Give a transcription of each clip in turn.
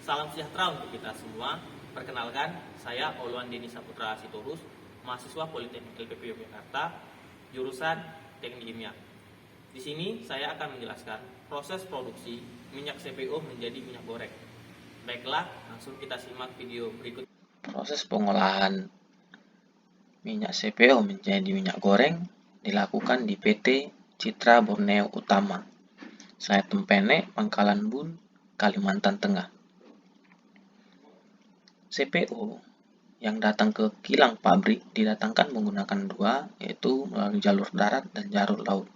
Salam sejahtera untuk kita semua. Perkenalkan, saya Oluan Deni Saputra Sitorus, mahasiswa Politeknik LPP Yogyakarta, jurusan Teknik Kimia. Di sini saya akan menjelaskan proses produksi minyak CPO menjadi minyak goreng. Baiklah, langsung kita simak video berikut. Proses pengolahan minyak CPO menjadi minyak goreng dilakukan di PT Citra Borneo Utama, Saya Tempene, Pangkalan Bun, Kalimantan Tengah. CPO yang datang ke kilang pabrik didatangkan menggunakan dua, yaitu melalui jalur darat dan jalur laut.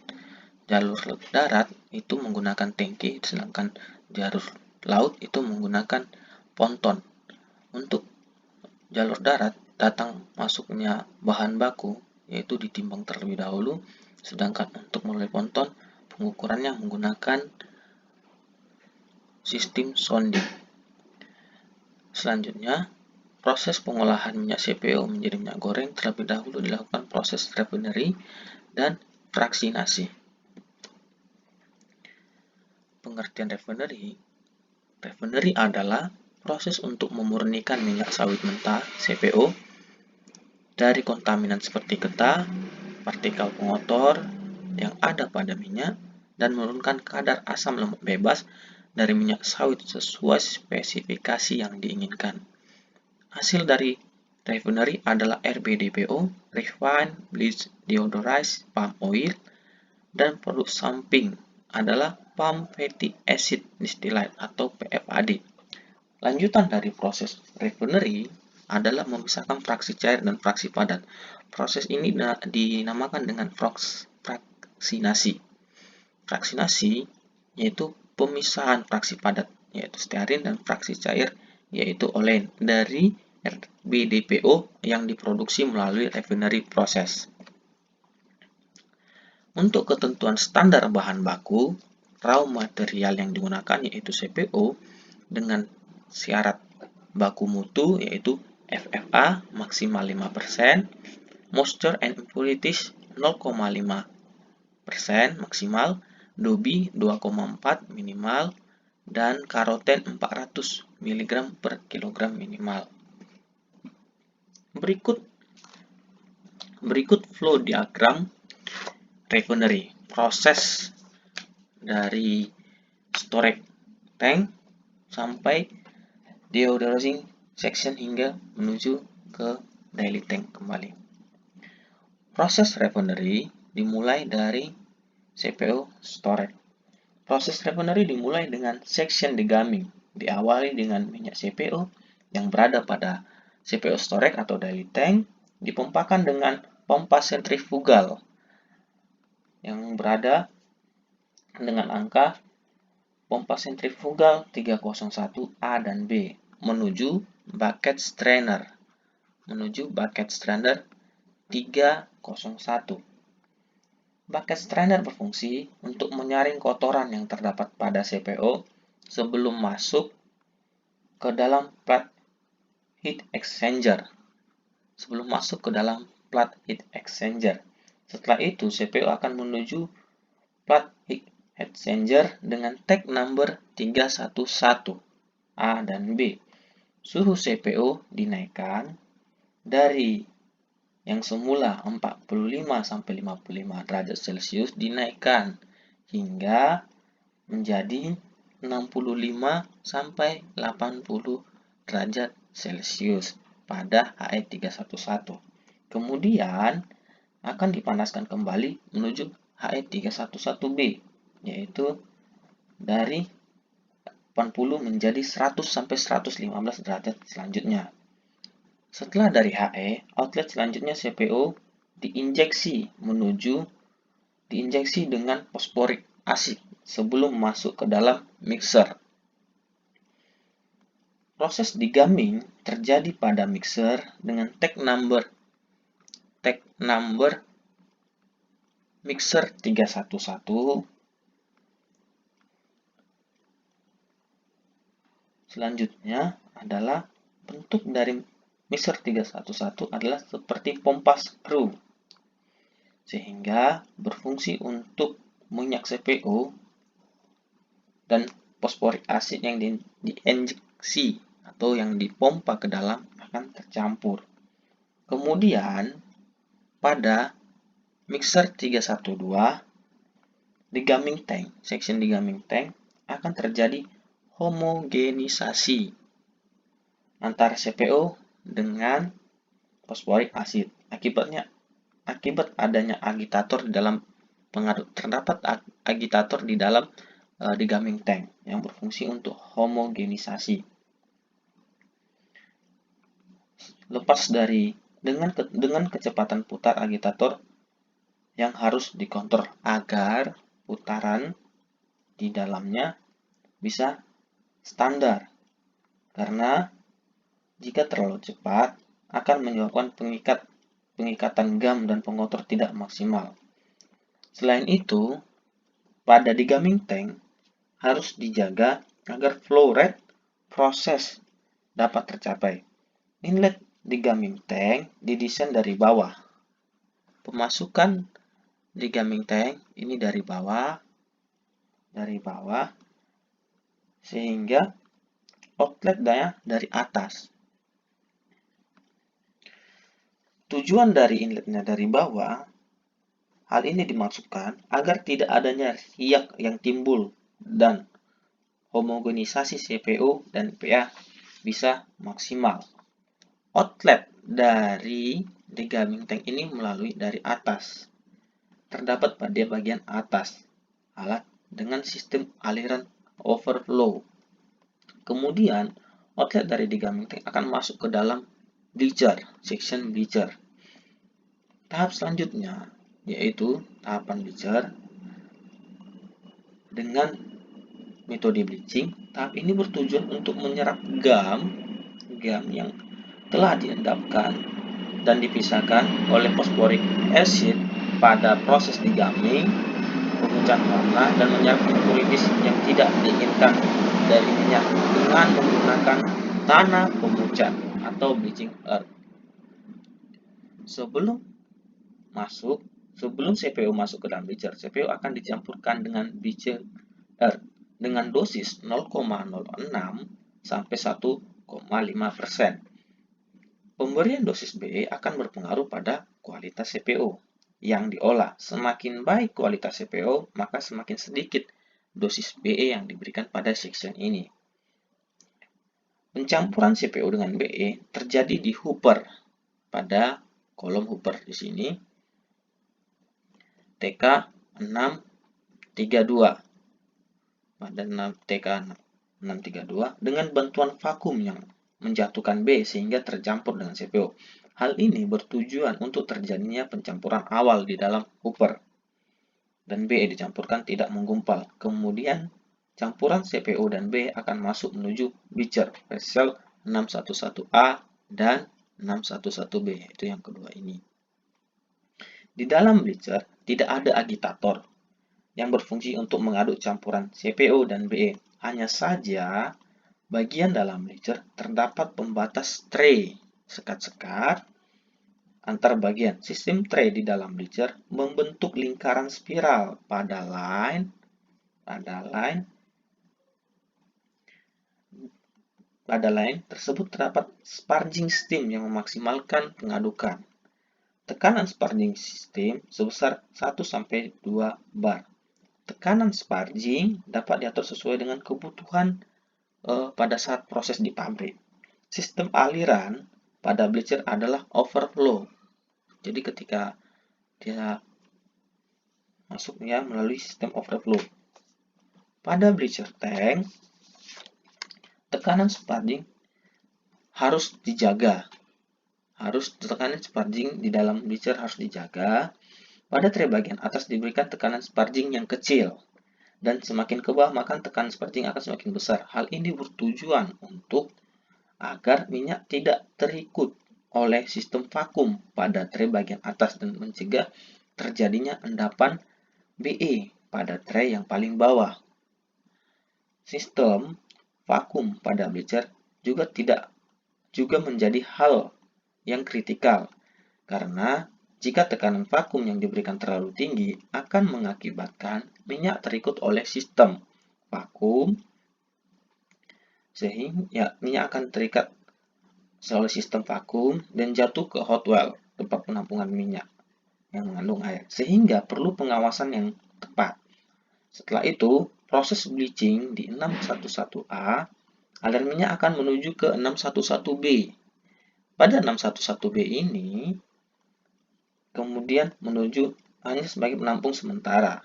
Jalur darat itu menggunakan tangki, sedangkan jalur laut itu menggunakan ponton. Untuk jalur darat datang masuknya bahan baku, yaitu ditimbang terlebih dahulu, sedangkan untuk melalui ponton pengukurannya menggunakan sistem sounding. Selanjutnya, proses pengolahan minyak CPO menjadi minyak goreng terlebih dahulu dilakukan proses refinery dan fraksinasi. Pengertian refinery. Refinery adalah proses untuk memurnikan minyak sawit mentah CPO dari kontaminan seperti getah, partikel pengotor yang ada pada minyak, dan menurunkan kadar asam lemak bebas dari minyak sawit sesuai spesifikasi yang diinginkan. Hasil dari refinery adalah RBDPO, Refined Bleached Deodorized Palm Oil, dan produk samping adalah Palm Fatty Acid Distillate atau PFAD. Lanjutan dari proses refinery adalah memisahkan fraksi cair dan fraksi padat. Proses ini dinamakan dengan fraksinasi. Fraksinasi yaitu pemisahan fraksi padat, yaitu stearin, dan fraksi cair, yaitu olen, dari RBDPO yang diproduksi melalui refinery proses. Untuk ketentuan standar bahan baku, raw material yang digunakan yaitu CPO dengan syarat baku mutu yaitu FFA maksimal 5%, moisture and impurities 0,5% maksimal, Dobi 2,4 minimal, dan karoten 400 mg per kilogram minimal. Berikut flow diagram refinery, proses dari storage tank sampai deodorizing section hingga menuju ke daily tank kembali. Proses refinery dimulai dari CPO storage. Proses refinery dimulai dengan section degumming, diawali dengan minyak CPO yang berada pada CPO storage atau daily tank, dipompakan dengan pompa sentrifugal yang berada dengan angka pompa sentrifugal 301A dan B menuju bucket strainer 301. Bucket strainer berfungsi untuk menyaring kotoran yang terdapat pada CPO sebelum masuk ke dalam plat heat exchanger. Setelah itu, CPO akan menuju plat heat exchanger dengan tag number 311A dan B. Suhu CPO dinaikkan dari yang semula 45-55 derajat Celcius dinaikkan hingga menjadi 65-80 derajat Celcius pada HE311. Kemudian akan dipanaskan kembali menuju HE311B, yaitu dari 80 menjadi 100-115 derajat selanjutnya. Setelah dari HE, outlet selanjutnya CPO diinjeksi dengan fosforik asid sebelum masuk ke dalam mixer. Proses degumming terjadi pada mixer dengan tag number mixer 311. Selanjutnya adalah bentuk dari mixer 311 adalah seperti pompa skru, sehingga berfungsi untuk minyak CPO dan fosforik asid yang diinjek injeksi atau yang dipompa ke dalam akan tercampur. Kemudian pada mixer 312 degumming tank, section degumming tank akan terjadi homogenisasi antara CPO dengan fosforik asid. Akibat adanya agitator di dalam terdapat agitator di dalam degumming tank yang berfungsi untuk homogenisasi. Dengan kecepatan putar agitator yang harus dikontrol agar putaran di dalamnya bisa standar, karena jika terlalu cepat akan menyebabkan pengikatan gam dan pengotor tidak maksimal. Selain itu, pada degumming tank harus dijaga agar flow rate proses dapat tercapai. Inlet degumming tank didesain dari bawah. Pemasukan degumming tank ini dari bawah, sehingga outletnya dari atas. Tujuan dari inletnya dari bawah, hal ini dimaksudkan agar tidak adanya riak yang timbul dan homogenisasi CPO dan PA bisa maksimal. Outlet dari degumming tank ini melalui dari atas. Terdapat pada bagian atas alat dengan sistem aliran overflow. Kemudian, outlet dari degumming tank akan masuk ke dalam bleacher, section bleacher. Tahap selanjutnya yaitu tahapan bleacher dengan metode bleaching. Tahap ini bertujuan untuk menyerap gam yang telah diendapkan dan dipisahkan oleh phosphoric acid pada proses degumming, pemecahan warna, dan menyerap impurities yang tidak diinginkan dari minyak dengan menggunakan tanah pemucat atau bleaching earth. Sebelum CPO masuk ke dalam bleacher, CPO akan dicampurkan dengan bleaching earth dengan dosis 0,06 sampai 1,5%. Pemberian dosis BE akan berpengaruh pada kualitas CPO yang diolah. Semakin baik kualitas CPO, maka semakin sedikit dosis BE yang diberikan pada section ini. Pencampuran CPO dengan BE terjadi di hopper pada kolom hopper di sini. TK632 pada TK632 dengan bantuan vakum yang menjatuhkan B sehingga tercampur dengan CPO. Hal ini bertujuan untuk terjadinya pencampuran awal di dalam hopper dan B dicampurkan tidak menggumpal. Kemudian campuran CPO dan B akan masuk menuju bleacher vessel 611A dan 611B, itu yang kedua ini. Di dalam bleacher tidak ada agitator yang berfungsi untuk mengaduk campuran CPO dan BE. Hanya saja bagian dalam bleacher terdapat pembatas tray sekat-sekat antar bagian. Sistem tray di dalam bleacher membentuk lingkaran spiral pada line tersebut terdapat sparging steam yang memaksimalkan pengadukan. Tekanan sparging steam sebesar 1-2 bar. Tekanan sparging dapat diatur sesuai dengan kebutuhan pada saat proses di pabrik. Sistem aliran pada bleacher adalah overflow. Jadi ketika dia masuknya melalui sistem overflow. Pada bleacher tank, tekanan sparging harus dijaga. Tekanan sparging di dalam bleacher harus dijaga. Pada tray bagian atas diberikan tekanan sparging yang kecil. Dan semakin ke bawah maka tekanan sparging akan semakin besar. Hal ini bertujuan untuk agar minyak tidak terikut oleh sistem vakum pada tray bagian atas dan mencegah terjadinya endapan BE pada tray yang paling bawah. Sistem vakum pada bleacher juga menjadi hal yang kritikal karena jika tekanan vakum yang diberikan terlalu tinggi akan mengakibatkan minyak terikut oleh sistem vakum sehingga minyak akan terikat oleh sistem vakum dan jatuh ke hot well, tempat penampungan minyak yang mengandung air, sehingga perlu pengawasan yang tepat. Setelah itu, proses bleaching di 611A, aliran minyak akan menuju ke 611B. Pada 611B ini, kemudian menuju hanya sebagai penampung sementara.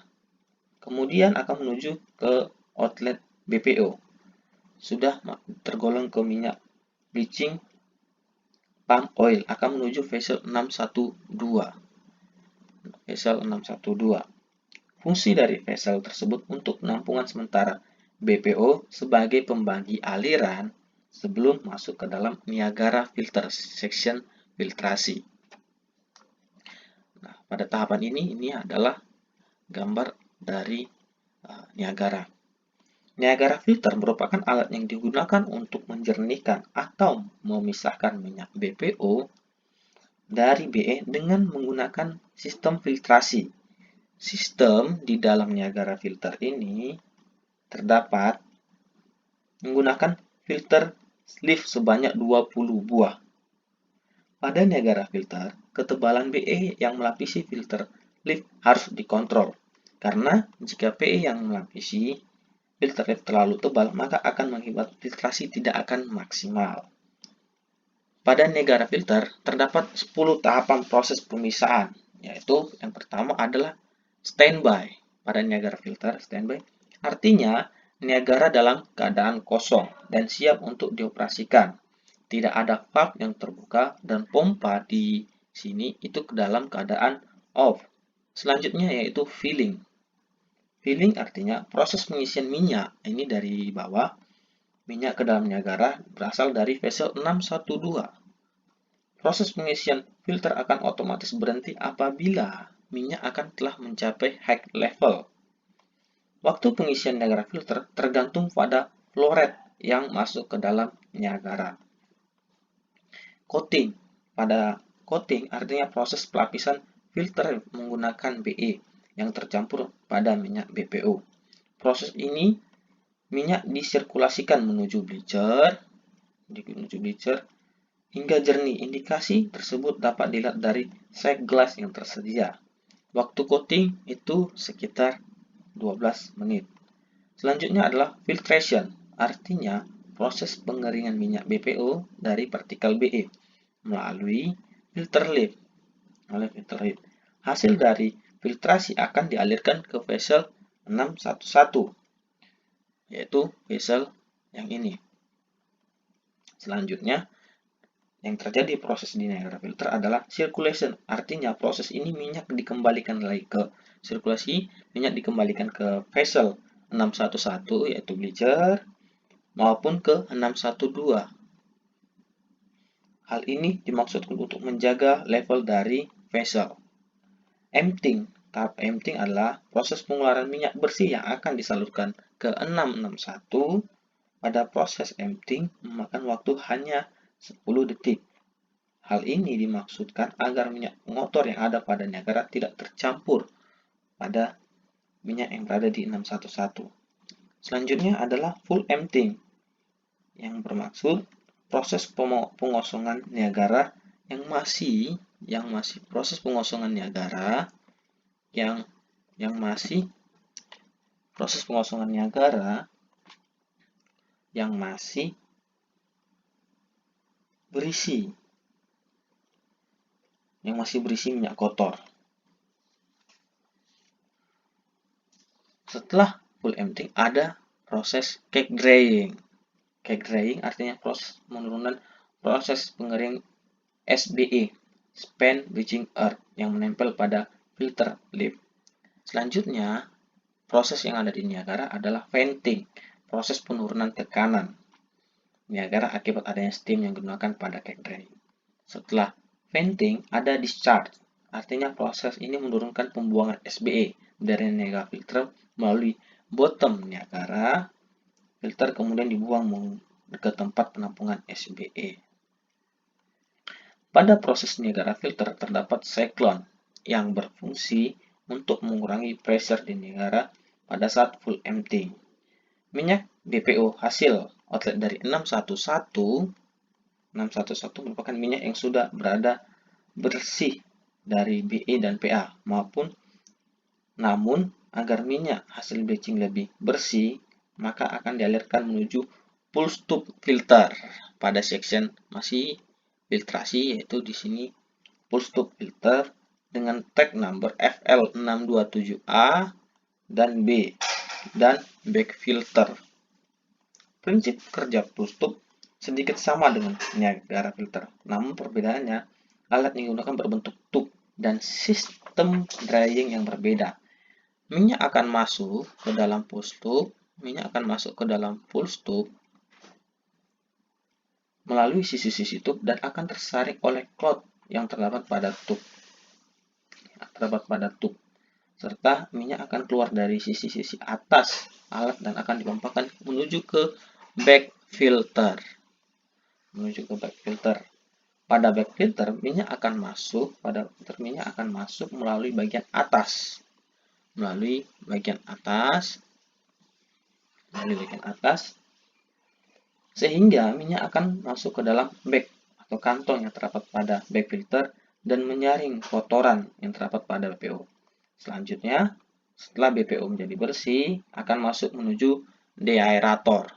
Kemudian akan menuju ke outlet BPO. Sudah tergolong ke minyak bleaching palm oil akan menuju vessel 612. Vessel 612. Fungsi dari vessel tersebut untuk penampungan sementara BPO sebagai pembagi aliran sebelum masuk ke dalam Niagara Filter Section filtrasi. Nah, pada tahapan ini adalah gambar dari Niagara. Niagara filter merupakan alat yang digunakan untuk menjernihkan atau memisahkan minyak BPO dari BE dengan menggunakan sistem filtrasi. Sistem di dalam Niagara filter ini terdapat menggunakan filter sleeve sebanyak 20 buah. Pada Niagara filter, ketebalan BE yang melapisi filter sleeve harus dikontrol. Karena jika PE yang melapisi filter sleeve terlalu tebal, maka akan mengakibatkan filtrasi tidak akan maksimal. Pada Niagara filter terdapat 10 tahapan proses pemisahan, yaitu yang pertama adalah standby. Pada Niagara filter, standby artinya Niagara dalam keadaan kosong dan siap untuk dioperasikan. Tidak ada valve yang terbuka dan pompa di sini itu ke dalam keadaan off. Selanjutnya yaitu filling. Filling artinya proses pengisian minyak. Ini dari bawah. Minyak ke dalam Niagara berasal dari vessel 612. Proses pengisian filter akan otomatis berhenti apabila minyak akan telah mencapai high level. Waktu pengisian Niagara filter tergantung pada flow rate yang masuk ke dalam Niagara. Coating. Pada coating artinya proses pelapisan filter menggunakan BE yang tercampur pada minyak BPO. Proses ini minyak disirkulasikan menuju bleacher hingga jernih. Indikasi tersebut dapat dilihat dari shake glass yang tersedia. Waktu coating itu sekitar 12 menit. Selanjutnya adalah filtration, artinya proses pengeringan minyak BPO dari partikel BE melalui filter leaf. Hasil dari filtrasi akan dialirkan ke vessel 611, yaitu vessel yang ini. Selanjutnya, yang terjadi proses di Niagara filter adalah circulation, artinya proses ini minyak dikembalikan lagi ke sirkulasi, minyak dikembalikan ke vessel 611 yaitu bleacher maupun ke 612. Hal ini dimaksudkan untuk menjaga level dari vessel. Emptying. Tahap emptying adalah proses pengeluaran minyak bersih yang akan disalurkan ke 661. Pada proses emptying memakan waktu hanya 10 detik. Hal ini dimaksudkan agar minyak kotor yang ada pada Niagara tidak tercampur pada minyak yang berada di 611. Selanjutnya adalah full emptying, yang bermaksud proses pengosongan Niagara yang masih proses pengosongan Niagara yang masih berisi minyak kotor. Setelah full emptying ada proses cake drying. Cake drying artinya proses penurunan proses pengering SBE, spent bleaching earth, yang menempel pada filter leaf. Selanjutnya, proses yang ada di Niagara adalah venting, proses penurunan tekanan Niagara akibat adanya steam yang digunakan pada cake drying. Setelah venting, ada discharge, artinya proses ini menurunkan pembuangan SBE dari Niagara filter melalui bottom Niagara filter kemudian dibuang ke tempat penampungan SBE. Pada proses Niagara filter terdapat cyclone yang berfungsi untuk mengurangi pressure di Niagara pada saat full emptying. minyak BPO hasil outlet dari 611 merupakan minyak yang sudah berada bersih dari BE dan PA namun agar minyak hasil bleaching lebih bersih, maka akan dialirkan menuju pulse tube filter pada section masih filtrasi, yaitu di sini pulse tube filter dengan tag number FL627A dan B dan back filter. Prinsip kerja pulse tube sedikit sama dengan Niagara filter, namun perbedaannya alat yang digunakan berbentuk tube dan sistem drying yang berbeda. Minyak akan masuk ke dalam pulse tube, melalui sisi-sisi tube dan akan tersaring oleh cloth yang terdapat pada tube. Serta minyak akan keluar dari sisi-sisi atas alat dan akan dipompakan menuju ke back filter. Pada back filter, minyak akan masuk melalui bagian atas. Sehingga minyak akan masuk ke dalam bag atau kantong yang terdapat pada back filter dan menyaring kotoran yang terdapat pada BPO. Selanjutnya, setelah BPO menjadi bersih, akan masuk menuju deaerator.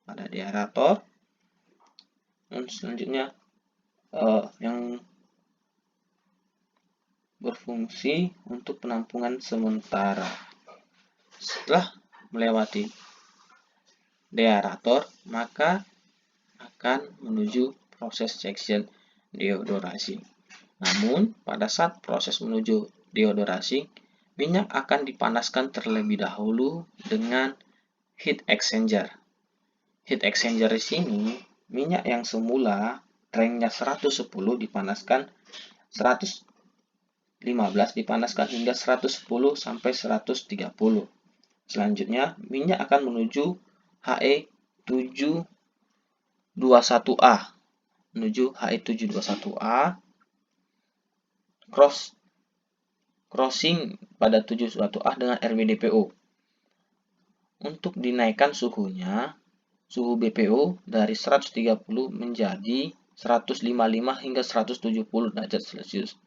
Pada deaerator, selanjutnya yang berfungsi untuk penampungan sementara. Setelah melewati deaerator, maka akan menuju proses section deodorasi. Namun, pada saat proses menuju deodorasi, minyak akan dipanaskan terlebih dahulu dengan heat exchanger. Heat exchanger di sini, minyak yang semula ranknya 110 dipanaskan 115 hingga 110 sampai 130. Selanjutnya, minyak akan menuju HE721A. Crossing pada 721A dengan RBDPO. Untuk dinaikkan suhu BPO dari 130 menjadi 155 hingga 170 derajat Celcius.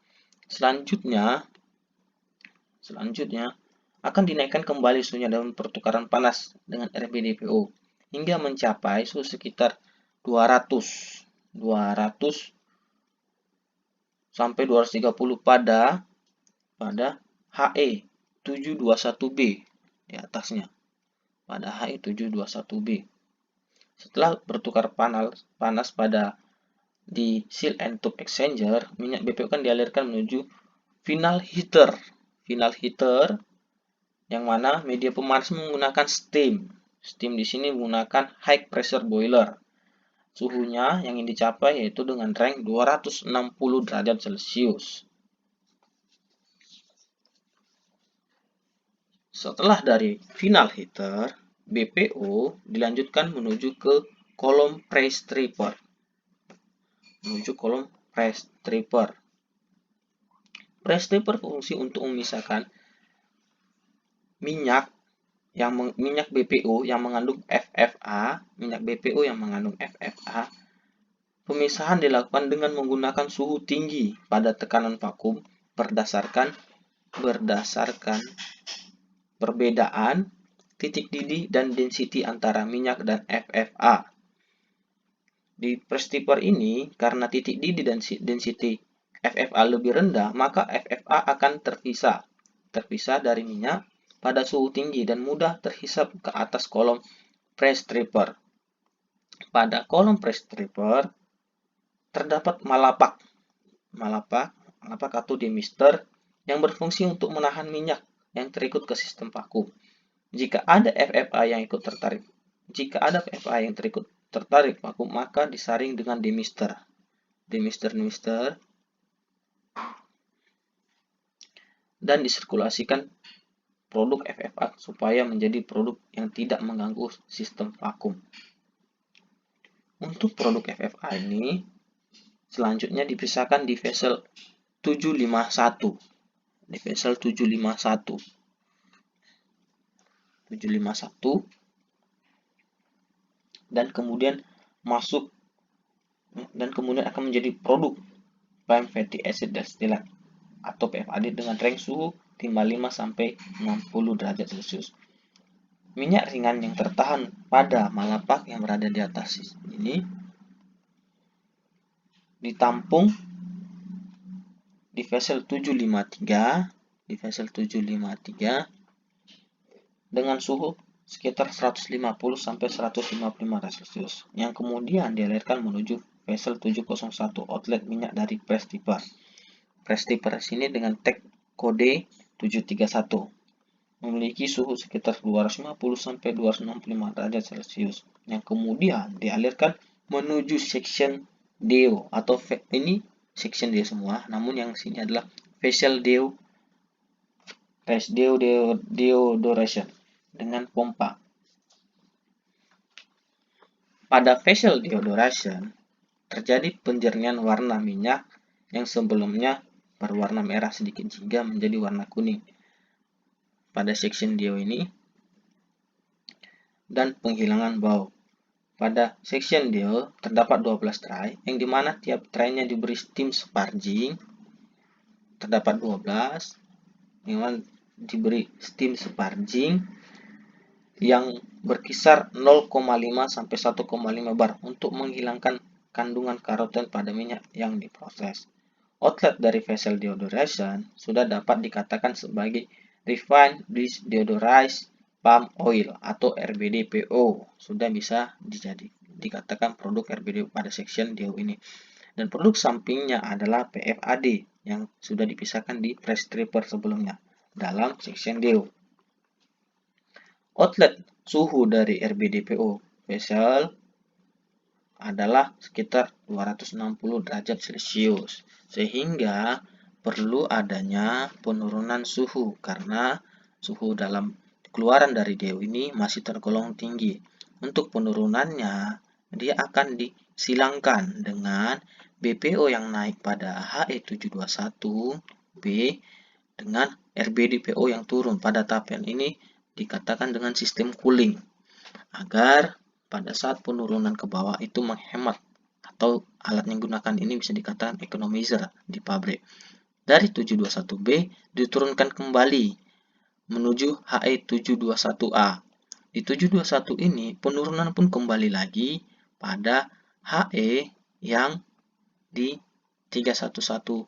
Selanjutnya akan dinaikkan kembali suhunya dalam pertukaran panas dengan RBDPO hingga mencapai suhu sekitar 200 sampai 230 pada HE721B di atasnya. Pada HE721B. Setelah bertukar panas di seal and tube exchanger, minyak BPO akan dialirkan menuju final heater. Yang mana media pemanas menggunakan steam. Steam di sini menggunakan high pressure boiler. Suhunya yang ingin dicapai yaitu dengan rank 260 derajat Celcius. Setelah dari final heater, BPO dilanjutkan menuju ke kolom press stripper. Press stripper fungsi untuk memisahkan minyak BPO yang mengandung FFA. Pemisahan dilakukan dengan menggunakan suhu tinggi pada tekanan vakum berdasarkan perbedaan titik didih dan density antara minyak dan FFA. Di press stripper ini, karena titik didih dan density FFA lebih rendah, maka FFA akan terpisah dari minyak pada suhu tinggi dan mudah terhisap ke atas kolom press stripper. Pada kolom press stripper terdapat malapak atau demister yang berfungsi untuk menahan minyak yang terikut ke sistem vakum. Jika ada FFA yang tertarik vakum, maka disaring dengan demister dan disirkulasikan produk FFA supaya menjadi produk yang tidak mengganggu sistem vakum. Untuk produk FFA ini selanjutnya dipisahkan di vessel 751. dan kemudian akan menjadi produk prime fatty acid distillate atau PFAD dengan range suhu 55 sampai 60 derajat Celcius. Minyak ringan yang tertahan pada malapak yang berada di atas ini ditampung di vessel 753 dengan suhu sekitar 150 sampai 155 derajat Celcius yang kemudian dialirkan menuju vessel 701 outlet minyak dari press tipper. Press tipper sini dengan tag kode 731 memiliki suhu sekitar 250 sampai 265 derajat Celcius yang kemudian dialirkan menuju section deo atau ini section deo semua, namun yang sini adalah vessel deodoration dengan pompa. Pada vessel deodoration terjadi penjernihan warna minyak yang sebelumnya berwarna merah sedikit hingga menjadi warna kuning pada section deo ini, dan penghilangan bau. Pada section deo terdapat 12 tray yang dimana tiap traynya diberi steam sparging. Terdapat 12 yang diberi steam sparging yang berkisar 0,5 sampai 1,5 bar untuk menghilangkan kandungan karoten pada minyak yang diproses. Outlet dari vessel deodoration sudah dapat dikatakan sebagai refined bleach deodorized palm oil atau RBDPO. Sudah bisa dikatakan produk RBDPO pada section deo ini. Dan produk sampingnya adalah PFAD yang sudah dipisahkan di press stripper sebelumnya dalam section deo. Outlet suhu dari RBDPO vessel adalah sekitar 260 derajat Celcius, sehingga perlu adanya penurunan suhu karena suhu dalam keluaran dari deo ini masih tergolong tinggi. Untuk penurunannya, dia akan disilangkan dengan BPO yang naik pada He721B dengan RBDPO yang turun. Pada tahapan ini dikatakan dengan sistem cooling agar pada saat penurunan ke bawah itu menghemat, atau alat yang digunakan ini bisa dikatakan economizer di pabrik. Dari 721B diturunkan kembali menuju He721A. Di 721 ini penurunan pun kembali lagi pada He yang di 321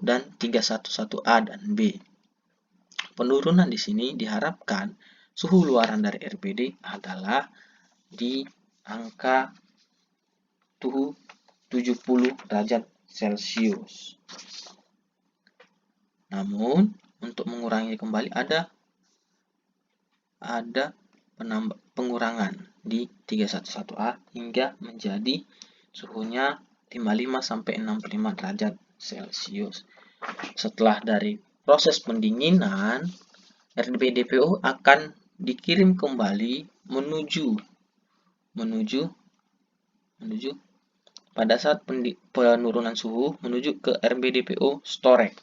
dan 311A dan B. Penurunan di sini diharapkan suhu luaran dari RBD adalah di angka suhu 70 derajat Celcius. Namun, untuk mengurangi kembali ada pengurangan di 311A hingga menjadi suhunya 55 sampai 65 derajat Celcius. Setelah dari proses pendinginan, RBDPO akan dikirim kembali menuju pada saat penurunan suhu menuju ke RBDPO storage.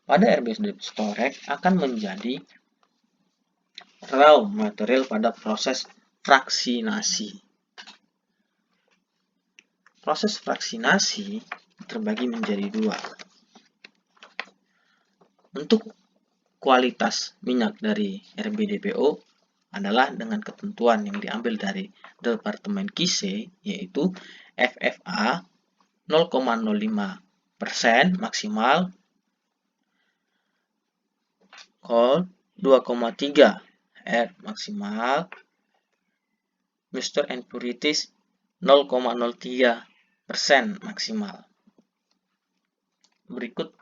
Pada RBDPO storage akan menjadi raw material pada proses fraksinasi. Proses fraksinasi terbagi menjadi dua. Untuk kualitas minyak dari RBDPO adalah dengan ketentuan yang diambil dari Departemen KISE, yaitu FFA 0,05% maksimal, Col 2,3 R maksimal, Moisture and Impurities 0,03% maksimal. Berikut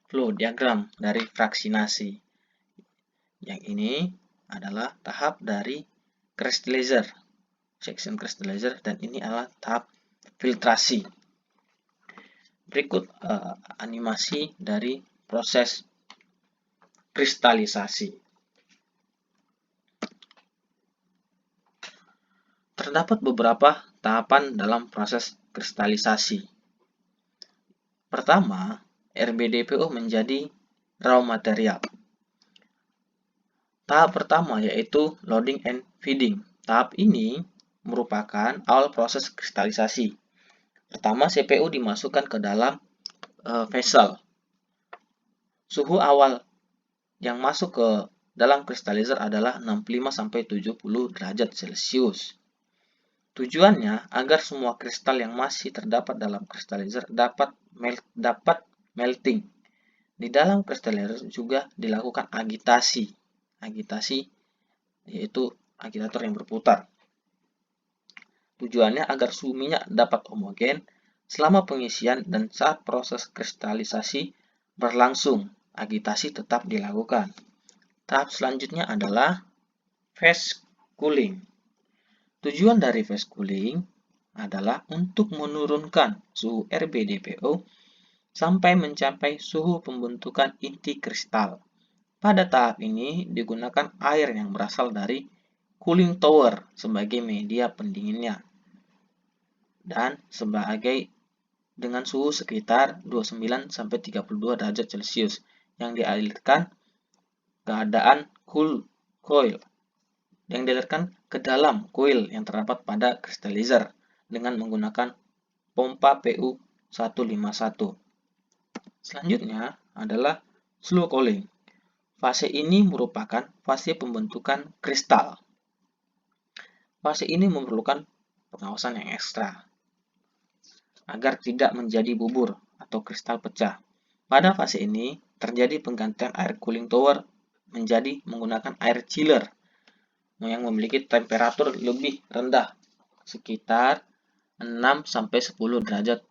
flow diagram dari fraksinasi. Yang ini adalah tahap dari crystallizer, section crystallizer, dan ini adalah tahap filtrasi. Berikut animasi dari proses kristalisasi. Terdapat beberapa tahapan dalam proses kristalisasi. Pertama, RBDPO menjadi raw material. Tahap pertama yaitu loading and feeding. Tahap ini merupakan awal proses kristalisasi. Pertama, CPU dimasukkan ke dalam vessel. Suhu awal yang masuk ke dalam kristalizer adalah 65-70 derajat Celcius. Tujuannya agar semua kristal yang masih terdapat dalam kristalizer dapat melting. Di dalam kristalizer juga dilakukan agitasi. Agitasi yaitu agitator yang berputar. Tujuannya agar suhu minyak dapat homogen selama pengisian dan saat proses kristalisasi berlangsung, agitasi tetap dilakukan. Tahap selanjutnya adalah phase cooling. Tujuan dari phase cooling adalah untuk menurunkan suhu RBDPO sampai mencapai suhu pembentukan inti kristal. Pada tahap ini digunakan air yang berasal dari cooling tower sebagai media pendinginnya dan sebagai dengan suhu sekitar 29-32 derajat Celcius yang dialirkan keadaan coil ke dalam coil yang terdapat pada crystallizer dengan menggunakan pompa PU151. Selanjutnya adalah slow cooling. Fase ini merupakan fase pembentukan kristal. Fase ini memerlukan pengawasan yang ekstra agar tidak menjadi bubur atau kristal pecah. Pada fase ini terjadi penggantian air cooling tower menjadi menggunakan air chiller yang memiliki temperatur lebih rendah sekitar 6-10 derajat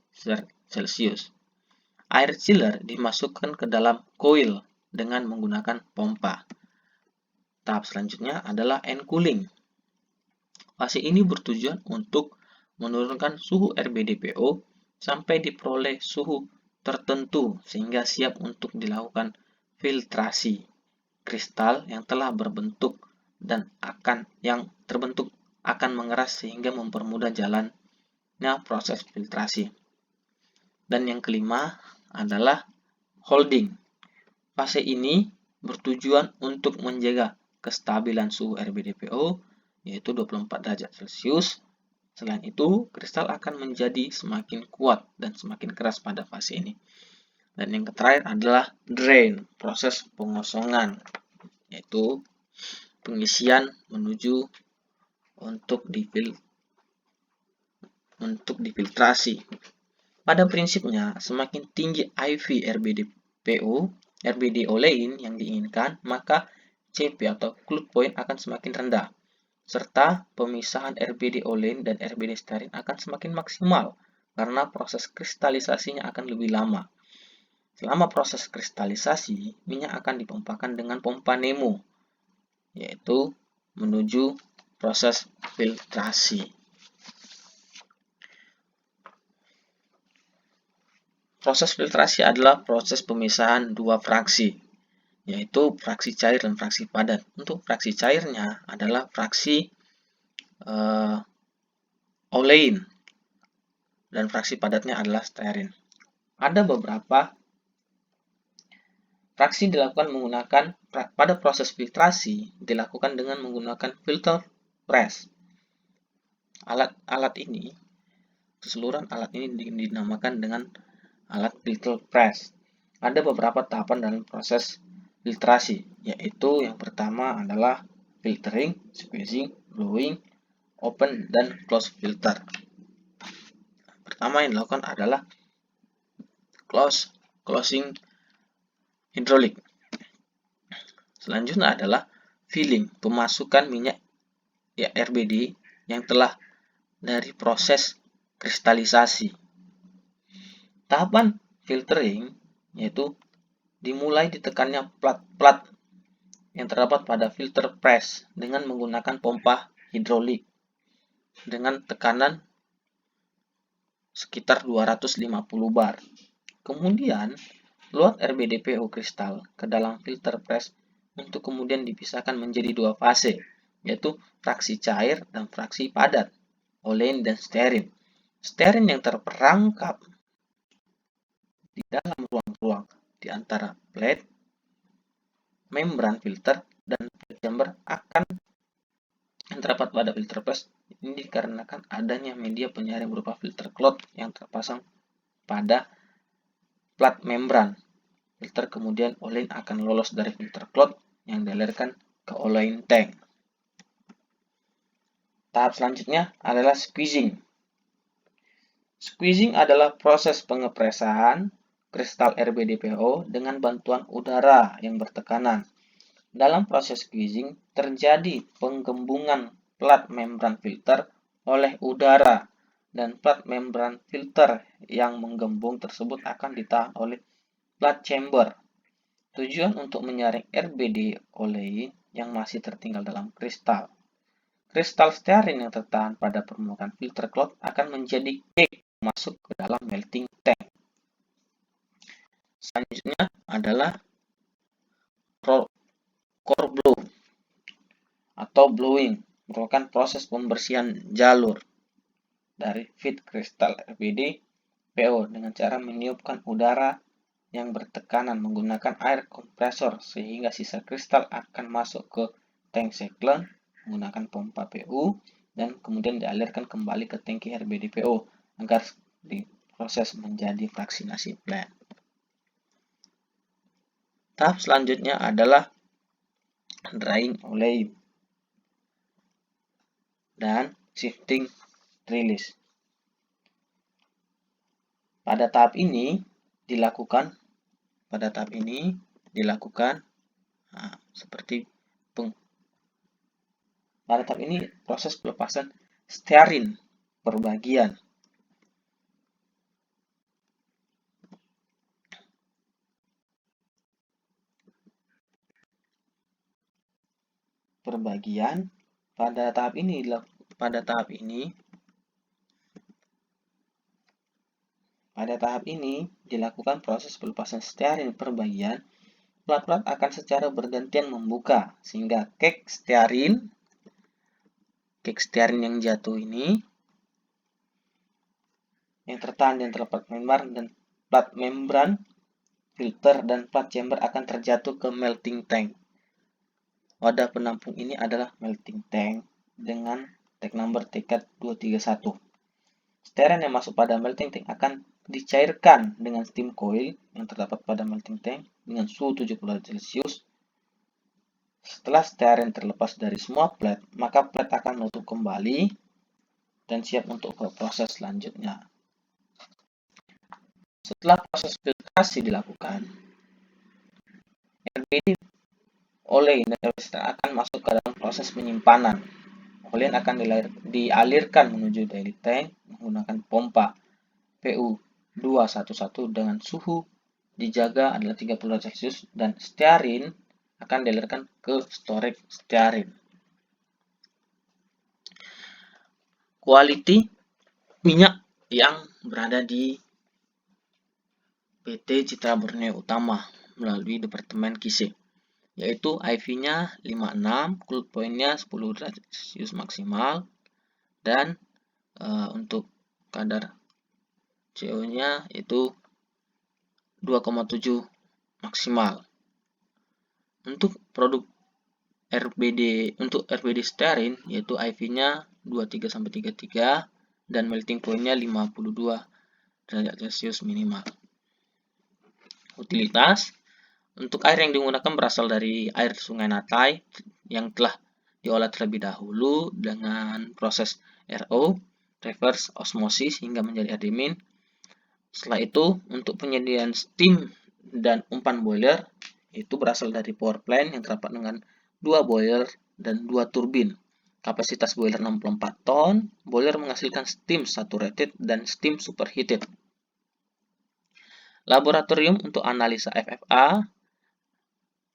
Celcius. Air chiller dimasukkan ke dalam coil dengan menggunakan pompa. Tahap selanjutnya adalah end cooling. Fase ini bertujuan untuk menurunkan suhu RBDPO sampai diperoleh suhu tertentu sehingga siap untuk dilakukan filtrasi. Kristal yang telah berbentuk dan yang terbentuk akan mengeras sehingga mempermudah jalannya proses filtrasi. Dan yang kelima adalah holding. Fase ini bertujuan untuk menjaga kestabilan suhu RBDPO yaitu 24 derajat Celcius. Selain itu, kristal akan menjadi semakin kuat dan semakin keras pada fase ini. Dan yang terakhir adalah drain, proses pengosongan, yaitu pengisian menuju untuk difiltrasi. Pada prinsipnya, semakin tinggi IV RBD olein yang diinginkan, maka CP atau cloud point akan semakin rendah, serta pemisahan RBD olein dan RBD stearin akan semakin maksimal karena proses kristalisasinya akan lebih lama. Selama proses kristalisasi, minyak akan dipompakan dengan pompa Nemo, yaitu menuju proses filtrasi. Proses filtrasi adalah proses pemisahan dua fraksi, yaitu fraksi cair dan fraksi padat. Untuk fraksi cairnya adalah fraksi olein dan fraksi padatnya adalah stearin. Ada beberapa fraksi pada proses filtrasi dilakukan dengan menggunakan filter press. Keseluruhan alat ini dinamakan dengan alat filter press. Ada beberapa tahapan dalam proses filtrasi, yaitu yang pertama adalah filtering, squeezing, blowing, open, dan close filter. Pertama yang dilakukan adalah closing hidrolik. Selanjutnya adalah filling, pemasukan minyak RBD yang telah dari proses kristalisasi. Tahapan filtering yaitu dimulai ditekannya plat yang terdapat pada filter press dengan menggunakan pompa hidrolik dengan tekanan sekitar 250 bar. Kemudian, load RBDPO kristal ke dalam filter press untuk kemudian dipisahkan menjadi dua fase, yaitu fraksi cair dan fraksi padat, olein dan stearin. Stearin yang terperangkap di dalam ruang-ruang di antara plate membran filter dan plate chamber yang terdapat pada filter flash ini dikarenakan adanya media penyaring berupa filter cloth yang terpasang pada plat membran. Filter kemudian olein akan lolos dari filter cloth yang dialirkan ke olein tank. Tahap selanjutnya adalah squeezing. Squeezing adalah proses pengepresan kristal RBDPO dengan bantuan udara yang bertekanan. Dalam proses squeezing terjadi penggembungan plat membran filter oleh udara dan plat membran filter yang menggembung tersebut akan ditahan oleh plat chamber. Tujuan untuk menyaring RBD olein yang masih tertinggal dalam kristal. Kristal stearin yang tertahan pada permukaan filter cloth akan menjadi cake masuk ke dalam melting tank. Selanjutnya adalah core blow atau blowing, merupakan proses pembersihan jalur dari feed kristal RBD PO dengan cara meniupkan udara yang bertekanan menggunakan air kompresor sehingga sisa kristal akan masuk ke tank cyclone menggunakan pompa PU dan kemudian dialirkan kembali ke tangki RBD PO agar diproses menjadi fraksinasi plant. Tahap selanjutnya adalah drying olein dan shifting release. Pada tahap ini dilakukan pada tahap ini proses pelepasan stearin perbagian. Pada tahap ini dilakukan proses pelepasan stearin perbagian. Plat-plat akan secara bergantian membuka sehingga cake stearin yang jatuh ini yang tertahan di antara plat membran dan plat membran filter dan plat chamber akan terjatuh ke melting tank. Wadah penampung ini adalah melting tank dengan tag number TK231. Stearin yang masuk pada melting tank akan dicairkan dengan steam coil yang terdapat pada melting tank dengan suhu 70 derajat Celcius. Setelah stearin terlepas dari semua plat, maka plat akan menutup kembali dan siap untuk proses selanjutnya. Setelah proses filtrasi dilakukan, RBD olein dan akan masuk ke dalam proses penyimpanan. Olein akan dialirkan menuju daily tank menggunakan pompa PU 211 dengan suhu dijaga adalah 30 derajat Celcius dan stearin akan dialirkan ke storage stearin. Quality minyak yang berada di PT Citra Borneo Utama melalui Departemen KISE, yaitu IV-nya 56, crude point-nya 10 derajat Celcius maksimal, dan untuk kadar CO-nya itu 2,7 maksimal. Untuk produk RBD stearin yaitu IV-nya 23-33 dan melting point-nya 52 derajat Celcius minimal. Utilitas untuk air yang digunakan berasal dari air Sungai Natai yang telah diolah terlebih dahulu dengan proses RO, reverse osmosis hingga menjadi air dingin. Setelah itu, untuk penyediaan steam dan umpan boiler itu berasal dari power plant yang terdapat dengan 2 boiler dan 2 turbin. Kapasitas boiler 64 ton, boiler menghasilkan steam saturated dan steam superheated. Laboratorium untuk analisa FFA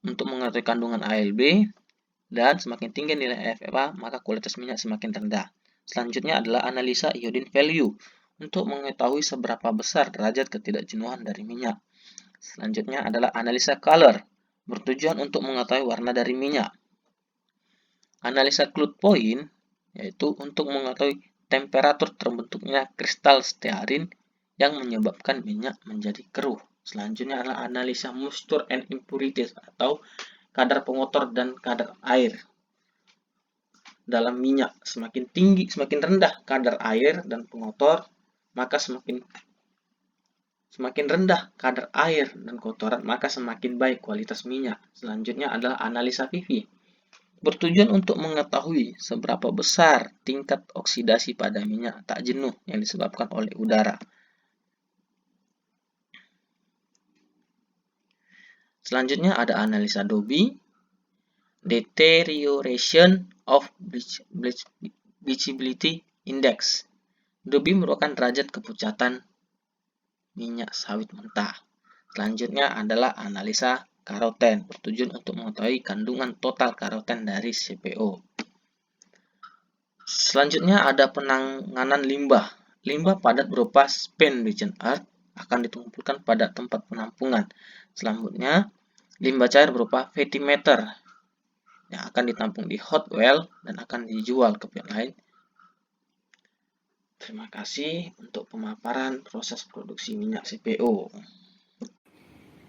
untuk mengetahui kandungan ALB, dan semakin tinggi nilai FFA maka kualitas minyak semakin rendah. Selanjutnya adalah analisa iodine value untuk mengetahui seberapa besar derajat ketidakjenuhan dari minyak. Selanjutnya adalah analisa color bertujuan untuk mengetahui warna dari minyak. Analisa crude point yaitu untuk mengetahui temperatur terbentuknya kristal stearin yang menyebabkan minyak menjadi keruh. Selanjutnya adalah analisa moisture and impurities atau kadar pengotor dan kadar air dalam minyak. Semakin rendah kadar air dan pengotor, maka semakin rendah kadar air dan kotoran, maka semakin baik kualitas minyak. Selanjutnya adalah analisa PV. Bertujuan untuk mengetahui seberapa besar tingkat oksidasi pada minyak tak jenuh yang disebabkan oleh udara. Selanjutnya ada analisa Dobie, Deterioration of Bleachability Index. Dobie merupakan derajat kepucatan minyak sawit mentah. Selanjutnya adalah analisa karoten, bertujuan untuk mengetahui kandungan total karoten dari CPO. Selanjutnya ada penanganan limbah. Limbah padat berupa spent regen earth akan dikumpulkan pada tempat penampungan. Selanjutnya, limbah cair berupa fatty matter yang akan ditampung di hot well dan akan dijual ke pihak lain. Terima kasih untuk pemaparan proses produksi minyak CPO.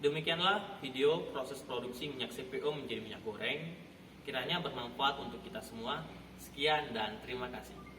Demikianlah video proses produksi minyak CPO menjadi minyak goreng. Kiranya bermanfaat untuk kita semua. Sekian dan terima kasih.